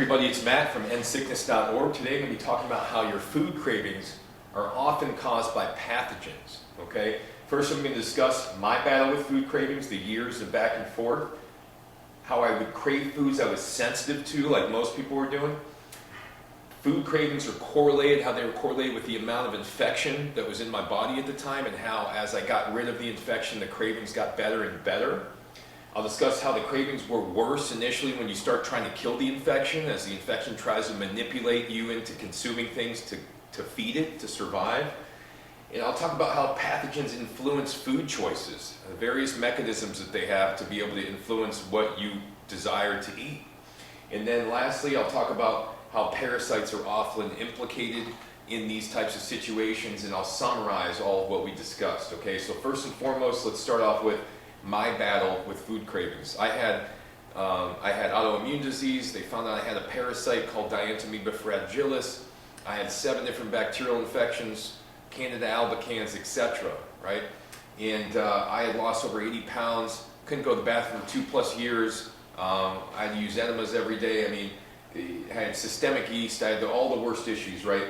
everybody, it's Matt from endsickness.org. Today I'm going to be talking about how your food cravings are often caused by pathogens. Okay? First I'm going to discuss my battle with food cravings, the years of back and forth, how I would crave foods I was sensitive to, like most people were doing. Food cravings are correlated, how they were correlated with the amount of infection that was in my body at the time, and how as I got rid of the infection, the cravings got better and better. I'll discuss how the cravings were worse initially when you start trying to kill the infection, as the infection tries to manipulate you into consuming things to feed it, to survive. And I'll talk about how pathogens influence food choices, the various mechanisms that they have to be able to influence what you desire to eat. And then lastly, I'll talk about how parasites are often implicated in these types of situations, and I'll summarize all of what we discussed. Okay, so first and foremost, let's start off with my battle with food cravings. I had autoimmune disease. They found out I had a parasite called Dientamoeba fragilis. I had 7 different bacterial infections, Candida albicans, etc. Right? And I had lost over 80 pounds. Couldn't go to the bathroom for 2+ years. I had to use enemas every day. I mean, I had systemic yeast. I had all the worst issues, right?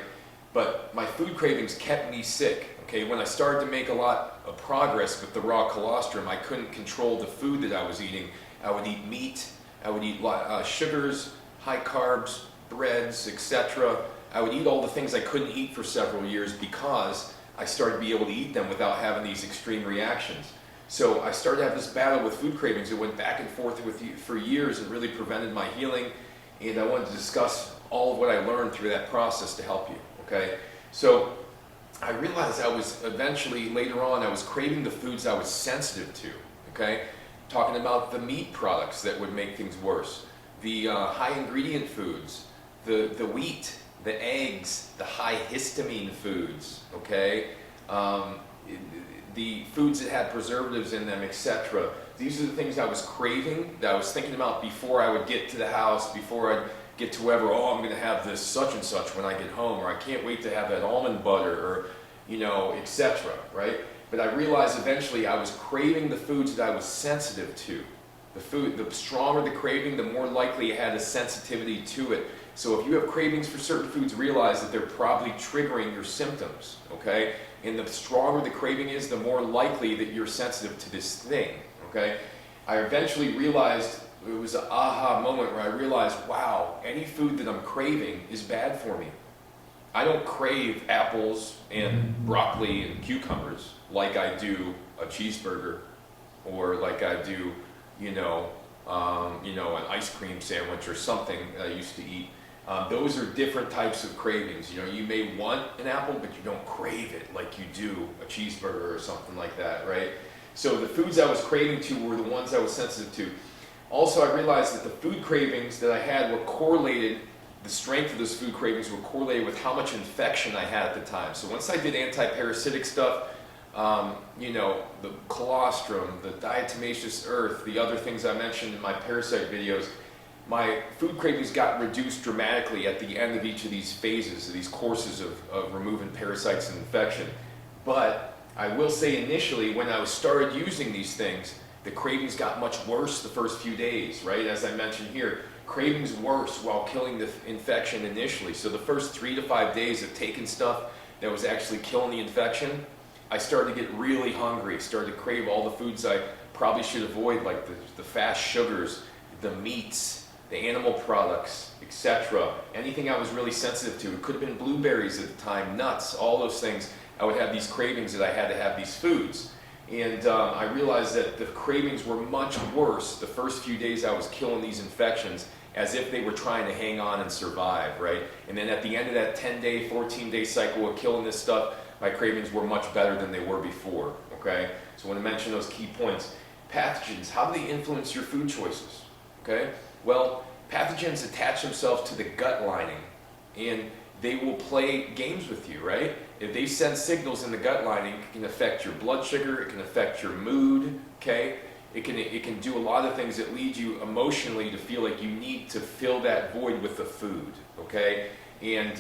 But my food cravings kept me sick. Okay, when I started to make a lot of progress with the raw colostrum, I couldn't control the food that I was eating. I would eat meat, I would eat sugars, high carbs, breads, etc. I would eat all the things I couldn't eat for several years because I started to be able to eat them without having these extreme reactions. So I started to have this battle with food cravings. It went back and forth with you for years and really prevented my healing. And I wanted to discuss all of what I learned through that process to help you. Okay, so I realized I was eventually, later on, I was craving the foods I was sensitive to, okay? Talking about the meat products that would make things worse, the high ingredient foods, the wheat, the eggs, the high histamine foods, okay? The foods that had preservatives in them, etc. These are the things I was craving, that I was thinking about before I would get to the house, before I'd get to whoever, oh, I'm going to have this such and such when I get home, or I can't wait to have that almond butter, or, you know, etc., right? But I realized eventually I was craving the foods that I was sensitive to. The stronger the craving, the more likely I had a sensitivity to it. So if you have cravings for certain foods, realize that they're probably triggering your symptoms, okay? And the stronger the craving is, the more likely that you're sensitive to this thing, okay? I eventually realized, it was an aha moment where I realized, wow, any food that I'm craving is bad for me. I don't crave apples and broccoli and cucumbers like I do a cheeseburger, or like I do, an ice cream sandwich or something that I used to eat. Those are different types of cravings. You know, you may want an apple, but you don't crave it like you do a cheeseburger or something like that, right? So the foods I was craving to were the ones I was sensitive to. Also, I realized that the food cravings that I had were correlated, the strength of those food cravings were correlated with how much infection I had at the time. So once I did anti-parasitic stuff, the colostrum, the diatomaceous earth, the other things I mentioned in my parasite videos, my food cravings got reduced dramatically at the end of each of these phases, these courses of removing parasites and infection. But I will say initially, when I started using these things, the cravings got much worse the first few days, right? As I mentioned here, cravings worse while killing the infection initially. So the first 3 to 5 days of taking stuff that was actually killing the infection, I started to get really hungry, started to crave all the foods I probably should avoid, like the fast sugars, the meats, the animal products, etc. Anything I was really sensitive to. It could have been blueberries at the time, nuts, all those things. I would have these cravings that I had to have these foods. And I realized that the cravings were much worse the first few days I was killing these infections, as if they were trying to hang on and survive, right? And then at the end of that 10-day, 14-day cycle of killing this stuff, my cravings were much better than they were before, okay? So I want to mention those key points. Pathogens, how do they influence your food choices, okay? Well, pathogens attach themselves to the gut lining, and they will play games with you, right? If they send signals in the gut lining, it can affect your blood sugar, it can affect your mood, okay? It can do a lot of things that lead you emotionally to feel like you need to fill that void with the food, okay? And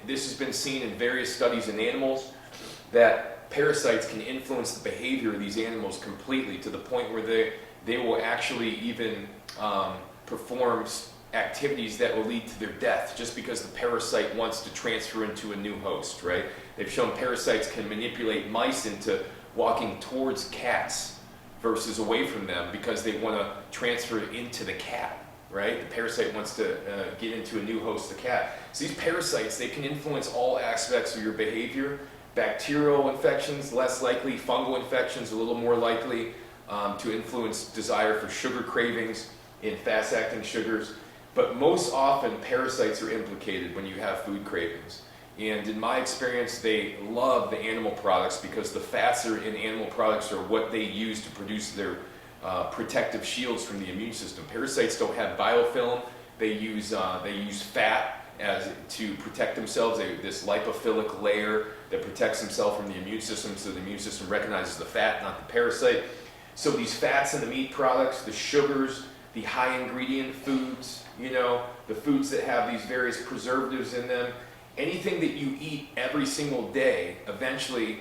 this has been seen in various studies in animals, that parasites can influence the behavior of these animals completely, to the point where they will actually even perform activities that will lead to their death just because the parasite wants to transfer into a new host, right? They've shown parasites can manipulate mice into walking towards cats versus away from them because they want to transfer into the cat, right? The parasite wants to get into a new host, the cat. So these parasites, they can influence all aspects of your behavior. Bacterial infections, less likely. Fungal infections, a little more likely to influence desire for sugar cravings in fast-acting sugars. But most often, parasites are implicated when you have food cravings. And in my experience, they love the animal products because the fats are in animal products are what they use to produce their protective shields from the immune system. Parasites don't have biofilm. They use fat to protect themselves. This lipophilic layer that protects themselves from the immune system, so the immune system recognizes the fat, not the parasite. So these fats in the meat products, the sugars, the high ingredient foods, the foods that have these various preservatives in them, anything that you eat every single day, eventually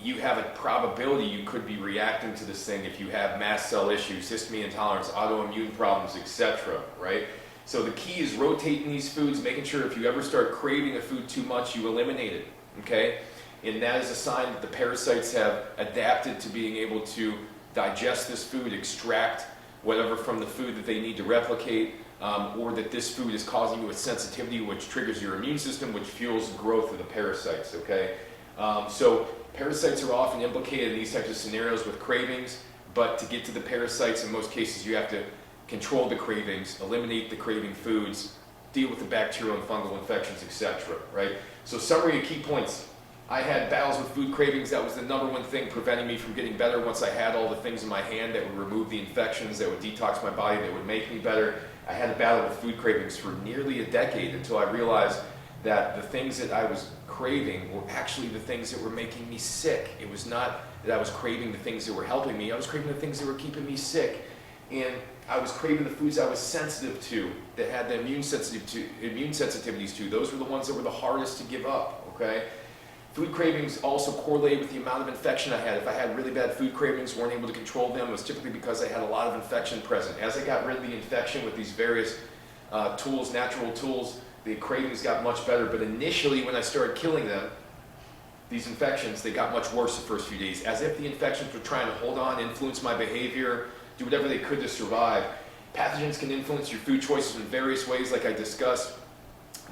you have a probability you could be reacting to this thing if you have mast cell issues, histamine intolerance, autoimmune problems, etc., right? So the key is rotating these foods, making sure if you ever start craving a food too much, you eliminate it, okay? And that is a sign that the parasites have adapted to being able to digest this food, extract whatever from the food that they need to replicate, or that this food is causing you a sensitivity which triggers your immune system, which fuels the growth of the parasites, okay? So parasites are often implicated in these types of scenarios with cravings, but to get to the parasites, in most cases, you have to control the cravings, eliminate the craving foods, deal with the bacterial and fungal infections, etc., right? So summary of key points. I had battles with food cravings. That was the number one thing preventing me from getting better. Once I had all the things in my hand that would remove the infections, that would detox my body, that would make me better, I had a battle with food cravings for nearly a decade until I realized that the things that I was craving were actually the things that were making me sick. It was not that I was craving the things that were helping me. I was craving the things that were keeping me sick. And I was craving the foods I was sensitive to, that had the immune sensitivities to. Those were the ones that were the hardest to give up, okay? Food cravings also correlated with the amount of infection I had. If I had really bad food cravings, weren't able to control them, it was typically because I had a lot of infection present. As I got rid of the infection with these various tools, natural tools, the cravings got much better. But initially, when I started killing them, these infections, they got much worse the first few days, as if the infections were trying to hold on, influence my behavior, do whatever they could to survive. Pathogens can influence your food choices in various ways, like I discussed.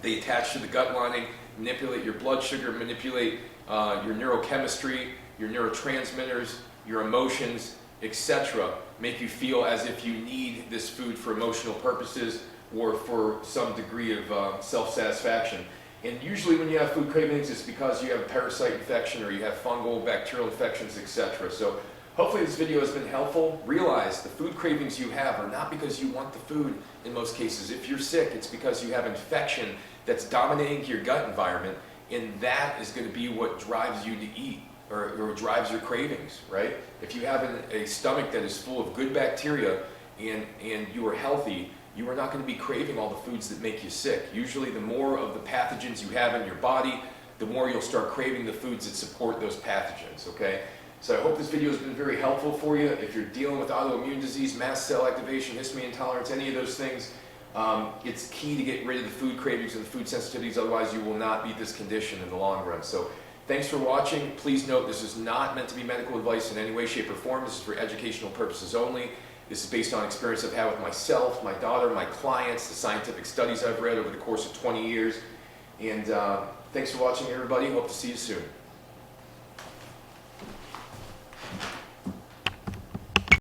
They attach to the gut lining, manipulate your blood sugar, manipulate your neurochemistry, your neurotransmitters, your emotions, etc. Make you feel as if you need this food for emotional purposes or for some degree of self-satisfaction. And usually when you have food cravings, it's because you have a parasite infection or you have fungal, bacterial infections, etc. So hopefully this video has been helpful. Realize the food cravings you have are not because you want the food in most cases. If you're sick, it's because you have infection that's dominating your gut environment, and that is going to be what drives you to eat or drives your cravings, right? If you have a stomach that is full of good bacteria and you are healthy, you are not going to be craving all the foods that make you sick. Usually the more of the pathogens you have in your body, the more you'll start craving the foods that support those pathogens, okay? So I hope this video has been very helpful for you. If you're dealing with autoimmune disease, mast cell activation, histamine intolerance, any of those things, it's key to get rid of the food cravings and the food sensitivities, otherwise you will not beat this condition in the long run. So thanks for watching. Please note this is not meant to be medical advice in any way, shape, or form. This is for educational purposes only. This is based on experience I've had with myself, my daughter, my clients, the scientific studies I've read over the course of 20 years. And thanks for watching, everybody. Hope to see you soon.